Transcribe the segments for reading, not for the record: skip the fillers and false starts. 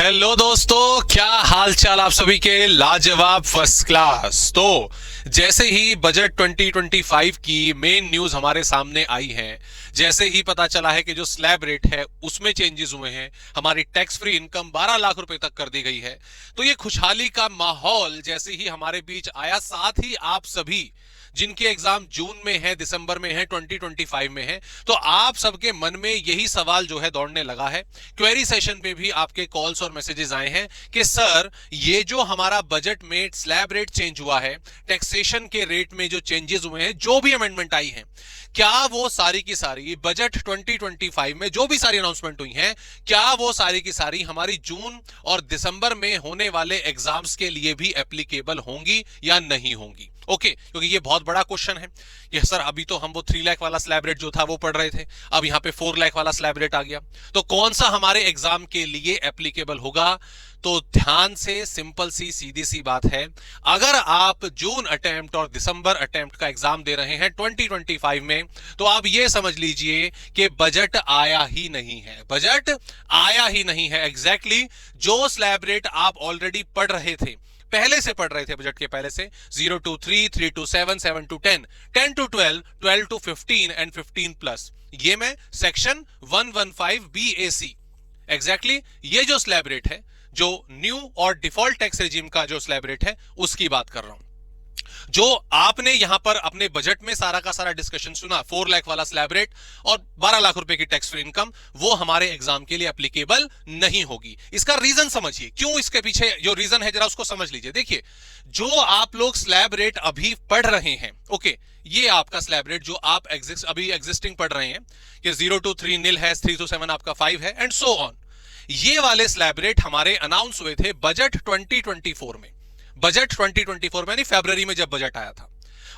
Hello दोस्तों, क्या हाल चाल आप सभी के। लाजवाब फर्स्ट क्लास। तो जैसे ही बजट 2025 की मेन न्यूज हमारे सामने आई है, जैसे ही पता चला है कि जो स्लैब रेट है उसमें चेंजेस हुए हैं, हमारी टैक्स फ्री इनकम 12 लाख रुपए तक कर दी गई है, तो ये खुशहाली का माहौल जैसे ही हमारे बीच आया, साथ ही आप सभी जिनके एग्जाम जून में है, दिसंबर में है, 2025 में है, तो आप सबके मन में यही सवाल जो है दौड़ने लगा है। क्वेरी सेशन पे भी आपके कॉल्स और मैसेजेस आए हैं कि सर, ये जो हमारा बजट में स्लैब रेट चेंज हुआ है, टैक्सेशन के रेट में जो चेंजेस हुए हैं, जो भी अमेंडमेंट आई है, क्या वो सारी की सारी बजट 2025 में जो भी सारी अनाउंसमेंट हुई हैं, क्या वो सारी की सारी हमारी जून और दिसंबर में होने वाले एग्जाम्स के लिए भी एप्लीकेबल होंगी या नहीं होंगी? ओके, क्योंकि ये बहुत बड़ा क्वेश्चन है। ये सर, अभी तो हम वो 3 लाख वाला स्लैब रेट जो था वो पढ़ रहे थे, अब यहां पे 4 लाख वाला स्लैब रेट आ गया, तो कौन सा हमारे एग्जाम के लिए एप्लीकेबल होगा? तो ध्यान से, सिंपल सी सीधी सी बात है, अगर आप जून अटेम्प्ट और दिसंबर अटेम्प्ट का एग्जाम दे रहे हैं 2025 में, तो आप ये समझ लीजिए कि बजट आया ही नहीं है। बजट आया ही नहीं है। एग्जैक्टली जो स्लैब रेट आप ऑलरेडी पढ़ रहे थे, पहले से पढ़ रहे थे बजट के पहले से, 0 to 3, 3 to 7, 7 to 10, 10 to 12, 12 to 15 and 15 plus, ये मैं सेक्शन 115 BAC, एग्जैक्टली ये जो स्लैब रेट है, जो न्यू और डिफॉल्ट टैक्स रेजिम का जो स्लैब रेट है, उसकी बात कर रहा हूं। जो आपने यहां पर अपने बजट में सारा का सारा डिस्कशन सुना, 4 लाख वाला स्लैब रेट और 12 लाख रुपए की टैक्स फ्री इनकम, वो हमारे एग्जाम के लिए एप्लीकेबल नहीं होगी। इसका रीजन समझिए, क्यों इसके पीछे जो रीजन है जरा उसको समझ लीजिए। देखिए, जो आप लोग स्लैब रेट अभी पढ़ रहे हैं, ओके, ये आपका स्लैब रेट जो आप अभी एग्जिस्टिंग पढ़ रहे हैं, कि 0 to 3 नील है, 3 to 7 आपका 5 है, एंड सो ऑन, ये वाले स्लैब रेट हमारे अनाउंस हुए थे बजट 2024 में। बजट 2024 में, फरवरी में जब बजट आया था।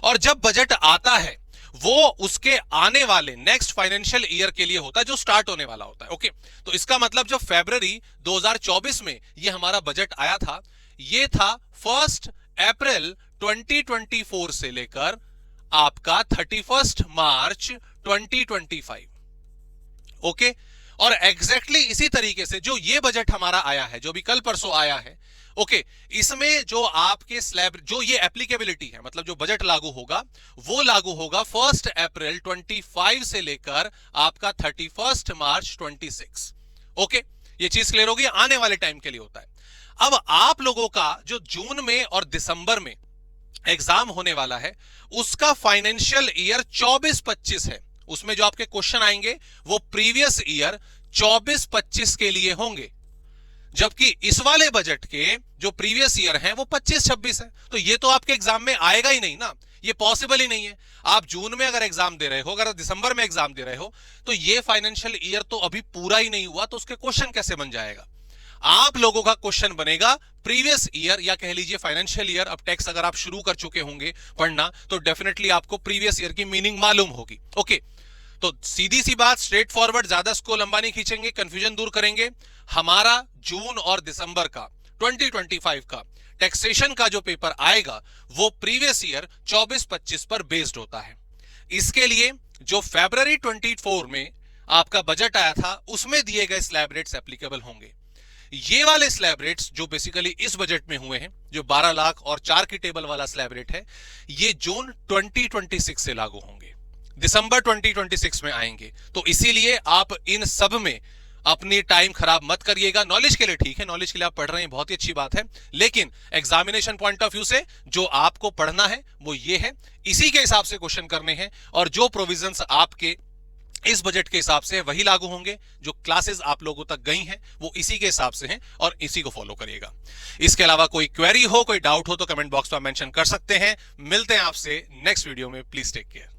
और जब बजट आता है, वो उसके आने वाले नेक्स्ट फाइनेंशियल ईयर के लिए होता है, जो स्टार्ट होने वाला होता है। ओके, तो इसका मतलब जब फरवरी 2024 में ये हमारा बजट आया था, ये था 1 अप्रैल 2024 से लेकर आपका 31 मार्च 2025। ओके, और एग्जैक्टली इसी तरीके से जो ये बजट हमारा आया है, जो भी कल परसों आया है, ओके, इसमें जो आपके स्लैब, जो ये एप्लीकेबिलिटी है, मतलब जो बजट लागू होगा, वो लागू होगा 1 अप्रैल 25 से लेकर आपका 31 मार्च 26। ओके, ये चीज क्लियर होगी, आने वाले टाइम के लिए होता है। अब आप लोगों का जो जून में और दिसंबर में एग्जाम होने वाला है, उसका फाइनेंशियल ईयर 24-25 है। उसमें जो आपके क्वेश्चन आएंगे वो प्रीवियस ईयर 24-25 के लिए होंगे, जबकि इस वाले बजट के जो प्रीवियस ईयर हैं वो 25-26 है। तो ये तो आपके एग्जाम में आएगा ही नहीं ना, ये पॉसिबल ही नहीं है। आप जून में अगर एग्जाम दे रहे हो, अगर दिसंबर में एग्जाम दे रहे हो, तो ये फाइनेंशियल ईयर तो अभी पूरा ही नहीं हुआ, तो उसके क्वेश्चन कैसे बन जाएगा? आप लोगों का क्वेश्चन बनेगा प्रीवियस ईयर, या कह लीजिए फाइनेंशियल ईयर। अब टैक्स अगर आप शुरू कर चुके होंगे पढ़ना, तो डेफिनेटली आपको प्रीवियस ईयर की मीनिंग मालूम होगी। ओके, तो सीधी सी बात, स्ट्रेट फॉरवर्ड, ज्यादा इसको लंबा नहीं खींचेंगे, कंफ्यूजन दूर करेंगे। हमारा जून और दिसंबर का 2025 का टैक्सेशन का जो पेपर आएगा, वो प्रीवियस ईयर 24-25 पर बेस्ड होता है। इसके लिए जो फरवरी 24 में आपका बजट आया था, उसमें दिए गए स्लैब रेट्स एप्लीकेबल होंगे। ये वाले स्लैब रेट्स जो बेसिकली इस बजट में हुए हैं, जो 12 लाख और 4 की टेबल वाला स्लैब रेट है, ये जून 2026 से लागू होंगे, दिसंबर 2026 में आएंगे। तो इसीलिए आप इन सब में अपनी टाइम खराब मत करिएगा। नॉलेज के लिए ठीक है, नॉलेज के लिए आप पढ़ रहे हैं, बहुत ही अच्छी बात है, लेकिन एग्जामिनेशन पॉइंट ऑफ व्यू से जो आपको पढ़ना है वो ये है, इसी के हिसाब से क्वेश्चन करने हैं, और जो प्रोविजंस आपके इस बजट के हिसाब से वही लागू होंगे। जो क्लासेस आप लोगों तक गई हैं वो इसी के हिसाब से हैं, और इसी को फॉलो करिएगा। इसके अलावा कोई क्वेरी हो, कोई डाउट हो, तो कमेंट बॉक्स में मेंशन कर सकते हैं। मिलते हैं आपसे नेक्स्ट वीडियो में। Please take care.